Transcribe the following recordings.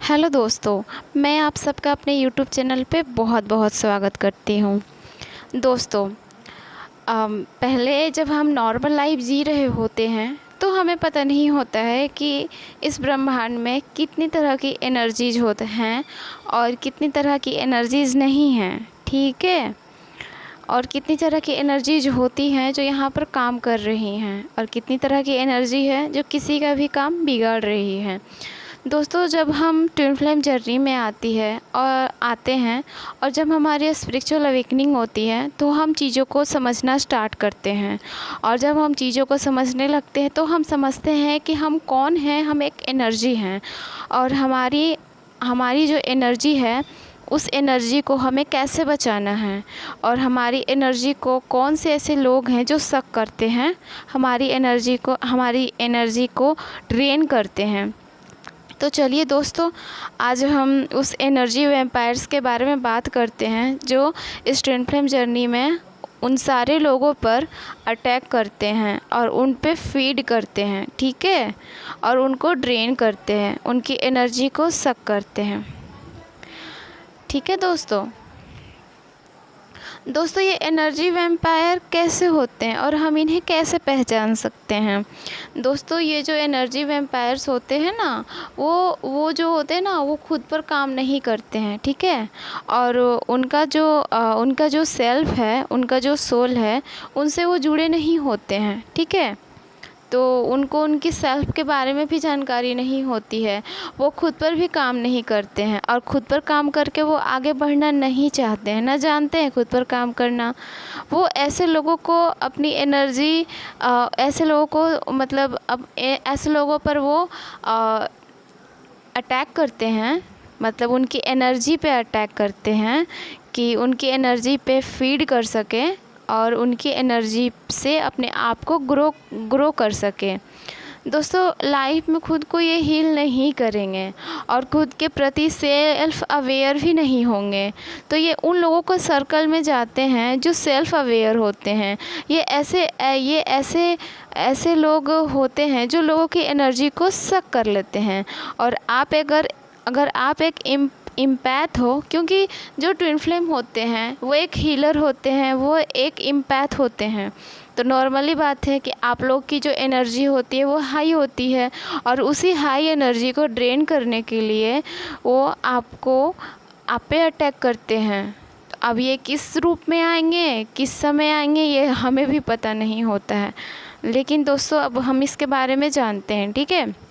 Hello दोस्तों, मैं आप सबका अपने यूट्यूब चैनल पे बहुत बहुत स्वागत करती हूँ। दोस्तों, पहले जब हम नॉर्मल लाइफ जी रहे होते हैं तो हमें पता नहीं होता है कि इस ब्रह्मांड में कितनी तरह की एनर्जीज होते हैं और कितनी तरह की एनर्जीज नहीं हैं, ठीक है। और कितनी तरह की एनर्जीज होती हैं जो यहाँ पर काम कर रही हैं और कितनी तरह की एनर्जी है जो किसी का भी काम बिगाड़ रही है। दोस्तों, जब हम ट्विन फ्लेम जर्नी में आते हैं और जब हमारी स्पिरिचुअल अवेकनिंग होती है तो हम चीज़ों को समझना स्टार्ट करते हैं। और जब हम चीज़ों को समझने लगते हैं तो हम समझते हैं कि हम कौन हैं। हम एक एनर्जी हैं और हमारी जो एनर्जी है उस एनर्जी को हमें कैसे बचाना है और हमारी एनर्जी को कौन से ऐसे लोग हैं जो शक करते हैं, हमारी एनर्जी को ड्रेन करते हैं। तो चलिए दोस्तों, आज हम उस एनर्जी वैम्पायर्स के बारे में बात करते हैं जो इस ट्विन फ्लेम जर्नी में उन सारे लोगों पर अटैक करते हैं और उन पे फीड करते हैं, ठीक है, और उनको ड्रेन करते हैं, उनकी एनर्जी को सक करते हैं, ठीक है। दोस्तों, ये एनर्जी वैम्पायर कैसे होते हैं और हम इन्हें कैसे पहचान सकते हैं। दोस्तों, ये जो एनर्जी वैम्पायर्स होते हैं ना, वो जो होते हैं ना, वो खुद पर काम नहीं करते हैं, ठीक है। और उनका जो सेल्फ है, उनका जो सोल है, उनसे वो जुड़े नहीं होते हैं, ठीक है। तो उनको उनकी सेल्फ के बारे में भी जानकारी नहीं होती है। वो खुद पर भी काम नहीं करते हैं और खुद पर काम करके वो आगे बढ़ना नहीं चाहते हैं, ना जानते हैं खुद पर काम करना। वो ऐसे लोगों को अपनी एनर्जी ऐसे लोगों पर वो अटैक करते हैं, मतलब उनकी एनर्जी पे अटैक करते हैं कि उनकी एनर्जी पे फीड कर सकें और उनकी एनर्जी से अपने आप को ग्रो कर सकें। दोस्तों, लाइफ में खुद को ये हील नहीं करेंगे और खुद के प्रति सेल्फ अवेयर भी नहीं होंगे तो ये उन लोगों को सर्कल में जाते हैं जो सेल्फ अवेयर होते हैं। ये ऐसे लोग होते हैं जो लोगों की एनर्जी को सक कर लेते हैं। और अगर आप एक इम्पैथ हो, क्योंकि जो ट्विन फ्लेम होते हैं वो एक हीलर होते हैं, वो एक इम्पैथ होते हैं। तो नॉर्मली बात है कि आप लोग की जो एनर्जी होती है वो हाई होती है और उसी हाई एनर्जी को ड्रेन करने के लिए वो आप पे अटैक करते हैं। तो अब ये किस रूप में आएंगे, किस समय आएंगे, ये हमें भी पता नहीं होता है। लेकिन दोस्तों, अब हम इसके बारे में जानते हैं, ठीक है।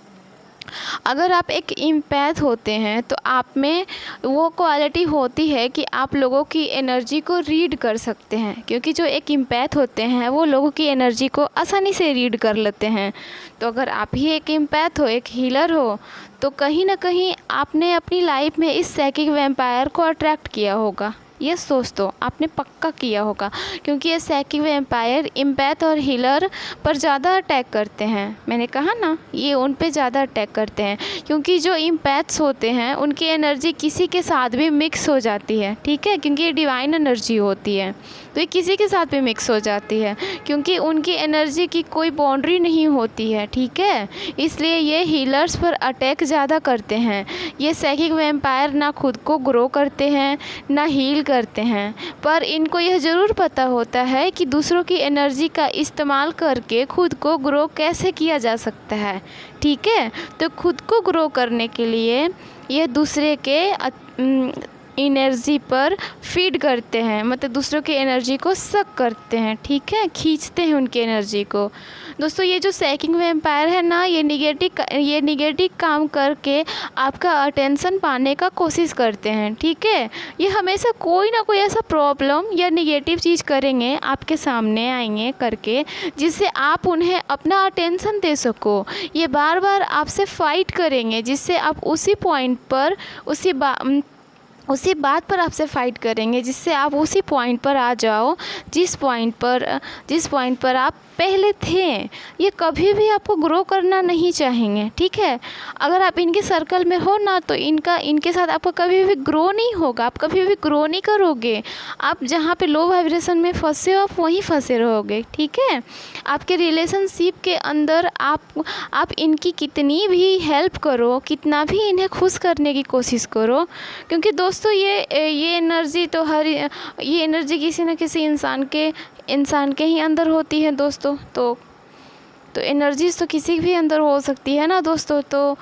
अगर आप एक इम्पैथ होते हैं तो आप में वो क्वालिटी होती है कि आप लोगों की एनर्जी को रीड कर सकते हैं, क्योंकि जो एक इम्पैथ होते हैं वो लोगों की एनर्जी को आसानी से रीड कर लेते हैं। तो अगर आप ही एक इम्पैथ हो, एक हीलर हो, तो कहीं ना कहीं आपने अपनी लाइफ में इस साइकिक वैम्पायर को अट्रैक्ट किया होगा। ये सोच दो, आपने पक्का किया होगा, क्योंकि ये साइकिक वैम्पायर इम्पैथ और हीलर पर ज़्यादा अटैक करते हैं। मैंने कहा ना, ये उन पे ज़्यादा अटैक करते हैं, क्योंकि जो इम्पैथ्स होते हैं उनकी एनर्जी किसी के साथ भी मिक्स हो जाती है, ठीक है, क्योंकि ये डिवाइन एनर्जी होती है। तो ये किसी के साथ भी मिक्स हो जाती है क्योंकि उनकी एनर्जी की कोई बाउंड्री नहीं होती है, ठीक है। इसलिए ये हीलर्स पर अटैक ज़्यादा करते हैं। ये साइकिक वैम्पायर ना खुद को ग्रो करते हैं ना हील करते हैं, पर इनको यह ज़रूर पता होता है कि दूसरों की एनर्जी का इस्तेमाल करके खुद को ग्रो कैसे किया जा सकता है, ठीक है। तो खुद को ग्रो करने के लिए ये दूसरे के एनर्जी पर फीड करते हैं, मतलब दूसरों की एनर्जी को सक करते हैं, ठीक है, खींचते हैं उनकी एनर्जी को। दोस्तों, ये जो साइकिक वैम्पायर है ना, ये निगेटिव काम करके आपका अटेंशन पाने का कोशिश करते हैं, ठीक है। ये हमेशा कोई ना कोई ऐसा प्रॉब्लम या निगेटिव चीज़ करेंगे, आपके सामने आएंगे करके, जिससे आप उन्हें अपना अटेंशन दे सको। ये बार बार आपसे फाइट करेंगे जिससे आप उसी पॉइंट पर उसी बात पर आपसे फ़ाइट करेंगे, जिससे आप उसी पॉइंट पर आ जाओ जिस पॉइंट पर आप पहले थे। ये कभी भी आपको ग्रो करना नहीं चाहेंगे, ठीक है। अगर आप इनके सर्कल में हो ना, तो इनके साथ आपको कभी भी ग्रो नहीं होगा, आप कभी भी ग्रो नहीं करोगे। आप जहाँ पे लो वाइब्रेशन में फंसे हो, आप वहीं फंसे रहोगे, ठीक है। आपके रिलेशनशिप के अंदर आप इनकी कितनी भी हेल्प करो, कितना भी इन्हें खुश करने की कोशिश करो, क्योंकि दोस्तों ये एनर्जी तो ये एनर्जी किसी न किसी इंसान के ही अंदर होती है दोस्तों। तो एनर्जीज तो किसी भी अंदर हो सकती है ना दोस्तों। तो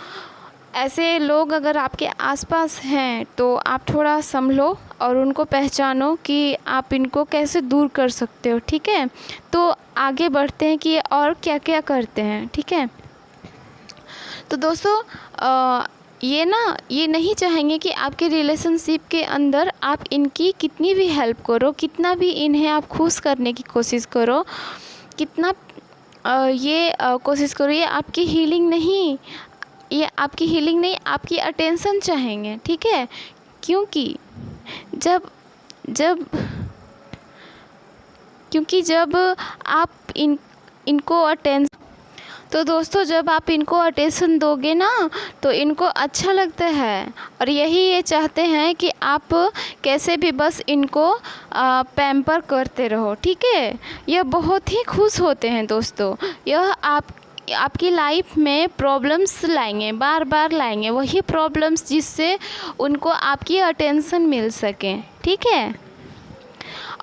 ऐसे लोग अगर आपके आसपास हैं तो आप थोड़ा संभलो और उनको पहचानो कि आप इनको कैसे दूर कर सकते हो, ठीक है। तो आगे बढ़ते हैं कि और क्या क्या करते हैं, ठीक है। तो दोस्तों ये नहीं चाहेंगे कि आपके रिलेशनशिप के अंदर आप इनकी कितनी भी हेल्प करो, कितना भी इन्हें आप खुश करने की कोशिश करो, कितना कोशिश करो, ये आपकी हीलिंग नहीं, आपकी अटेंशन चाहेंगे, ठीक है। क्योंकि जब आप इनको अटेंशन, तो दोस्तों जब आप इनको अटेंशन दोगे ना, तो इनको अच्छा लगता है और ये चाहते हैं कि आप कैसे भी बस इनको पैम्पर करते रहो, ठीक है। यह बहुत ही खुश होते हैं दोस्तों। यह आपकी लाइफ में प्रॉब्लम्स लाएंगे, बार बार लाएंगे वही प्रॉब्लम्स, जिससे उनको आपकी अटेंशन मिल सके, ठीक है।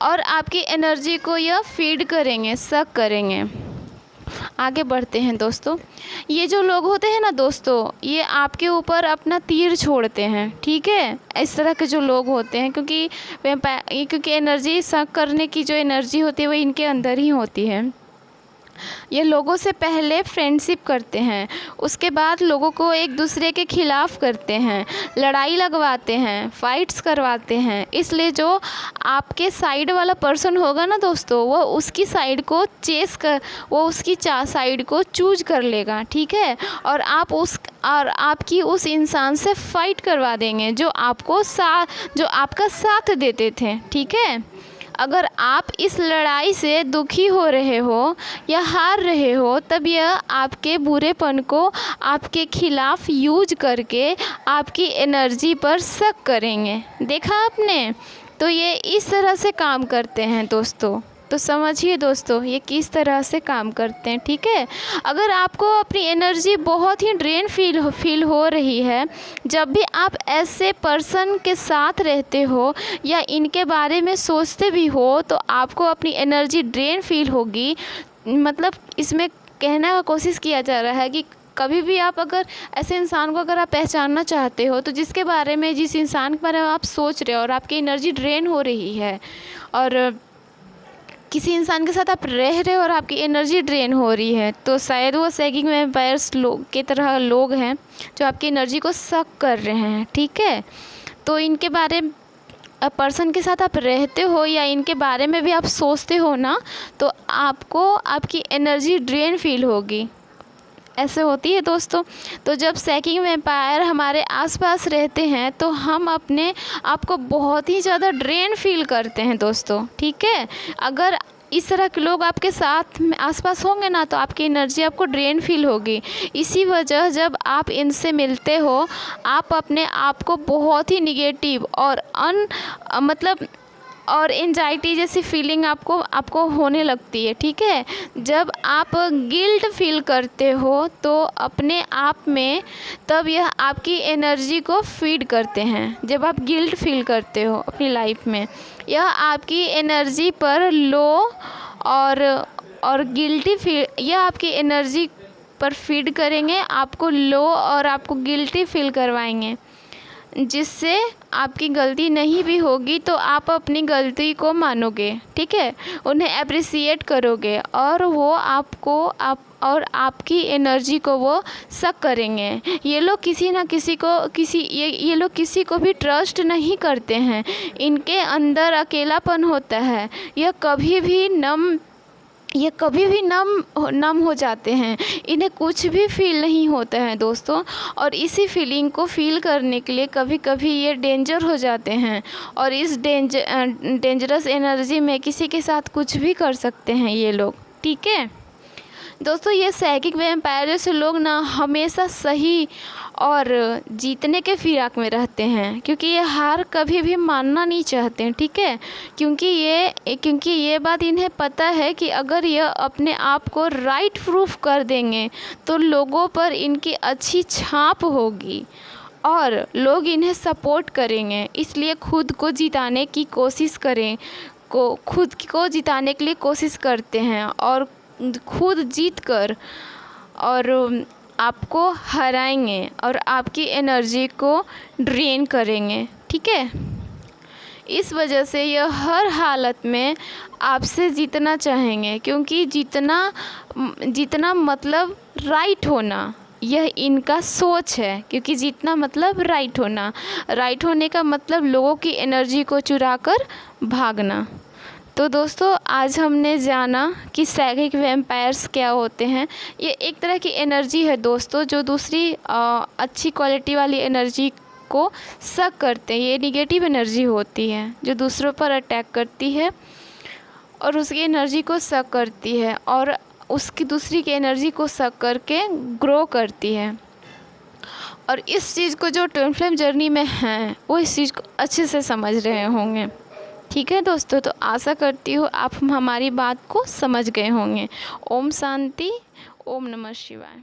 और आपकी एनर्जी को यह फीड करेंगे, सक करेंगे। आगे बढ़ते हैं दोस्तों। ये जो लोग होते हैं ना दोस्तों, ये आपके ऊपर अपना तीर छोड़ते हैं, ठीक है। इस तरह के जो लोग होते हैं, क्योंकि एनर्जी सक करने की जो एनर्जी होती है वो इनके अंदर ही होती है। ये लोगों से पहले फ्रेंडशिप करते हैं, उसके बाद लोगों को एक दूसरे के खिलाफ़ करते हैं, लड़ाई लगवाते हैं, फाइट्स करवाते हैं। इसलिए जो आपके साइड वाला पर्सन होगा ना दोस्तों, वो उसकी साइड को साइड को चूज कर लेगा, ठीक है। और आपकी उस इंसान से फाइट करवा देंगे जो आपका साथ देते थे, ठीक है। अगर आप इस लड़ाई से दुखी हो रहे हो या हार रहे हो, तब यह आपके बुरेपन को आपके खिलाफ़ यूज करके आपकी एनर्जी पर शक करेंगे। देखा आपने? तो ये इस तरह से काम करते हैं दोस्तों। तो समझिए दोस्तों ये किस तरह से काम करते हैं, ठीक है। अगर आपको अपनी एनर्जी बहुत ही ड्रेन फील हो रही है, जब भी आप ऐसे पर्सन के साथ रहते हो या इनके बारे में सोचते भी हो, तो आपको अपनी एनर्जी ड्रेन फील होगी। मतलब इसमें कहने का कोशिश किया जा रहा है कि कभी भी आप अगर ऐसे इंसान को अगर आप पहचानना चाहते हो, तो जिस इंसान के बारे में आप सोच रहे हो और आपकी एनर्जी ड्रेन हो रही है, और किसी इंसान के साथ आप रह रहे हो और आपकी एनर्जी ड्रेन हो रही है, तो शायद वो सैकिंग वैम्पायर्स के तरह लोग हैं जो आपकी एनर्जी को सक कर रहे हैं, ठीक है। तो इनके बारे पर्सन के साथ आप रहते हो या इनके बारे में भी आप सोचते हो ना, तो आपको आपकी एनर्जी ड्रेन फील होगी। ऐसे होती है दोस्तों। तो जब सैकिंग वैम्पायर हमारे आसपास रहते हैं, तो हम अपने आप को बहुत ही ज़्यादा ड्रेन फील करते हैं दोस्तों, ठीक है। अगर इस तरह के लोग आपके साथ में आसपास होंगे ना, तो आपकी एनर्जी आपको ड्रेन फील होगी। इसी वजह जब आप इनसे मिलते हो, आप अपने आप को बहुत ही निगेटिव और एंजाइटी जैसी फीलिंग आपको होने लगती है, ठीक है। जब आप गिल्ट फील करते हो तो अपने आप में, तब यह आपकी एनर्जी को फीड करते हैं। जब आप गिल्ट फील करते हो अपनी लाइफ में, यह आपकी एनर्जी पर लो और गिल्टी फील, यह आपकी एनर्जी पर फीड करेंगे, आपको लो और आपको गिल्टी फील करवाएंगे, जिससे आपकी गलती नहीं भी होगी तो आप अपनी गलती को मानोगे, ठीक है। उन्हें अप्रिसिएट करोगे और वो और आपकी एनर्जी को वो सक करेंगे। ये लोग ये लोग किसी को भी ट्रस्ट नहीं करते हैं। इनके अंदर अकेलापन होता है। यह कभी भी ये कभी भी नम हो जाते हैं, इन्हें कुछ भी फील नहीं होता है दोस्तों। और इसी फीलिंग को फील करने के लिए कभी कभी ये डेंजर हो जाते हैं, और इस डेंजरस एनर्जी में किसी के साथ कुछ भी कर सकते हैं ये लोग, ठीक है दोस्तों। ये साइकिक वैम्पायर जैसे लोग ना हमेशा सही और जीतने के फिराक में रहते हैं, क्योंकि ये हार कभी भी मानना नहीं चाहते हैं, ठीक है। क्योंकि ये बात इन्हें पता है कि अगर ये अपने आप को राइट प्रूफ कर देंगे तो लोगों पर इनकी अच्छी छाप होगी और लोग इन्हें सपोर्ट करेंगे। इसलिए खुद को जिताने की कोशिश खुद को जिताने के लिए कोशिश करते हैं और खुद जीत कर और आपको हराएंगे और आपकी एनर्जी को ड्रेन करेंगे, ठीक है। इस वजह से यह हर हालत में आपसे जीतना चाहेंगे, क्योंकि जीतना मतलब राइट होना, यह इनका सोच है। क्योंकि जीतना मतलब राइट होने का मतलब लोगों की एनर्जी को चुरा कर भागना। तो दोस्तों आज हमने जाना कि साइकिक वैम्पायर्स क्या होते हैं। ये एक तरह की एनर्जी है दोस्तों, जो दूसरी अच्छी क्वालिटी वाली एनर्जी को सक करते हैं। ये निगेटिव एनर्जी होती है जो दूसरों पर अटैक करती है और उसकी एनर्जी को सक करती है और उसकी दूसरी की एनर्जी को सक करके ग्रो करती है। और इस चीज़ को जो ट्विन फ्लेम जर्नी में हैं वो इस चीज़ को अच्छे से समझ रहे होंगे, ठीक है दोस्तों। तो आशा करती हूँ आप हमारी बात को समझ गए होंगे। ओम शांति, ओम नमः शिवाय।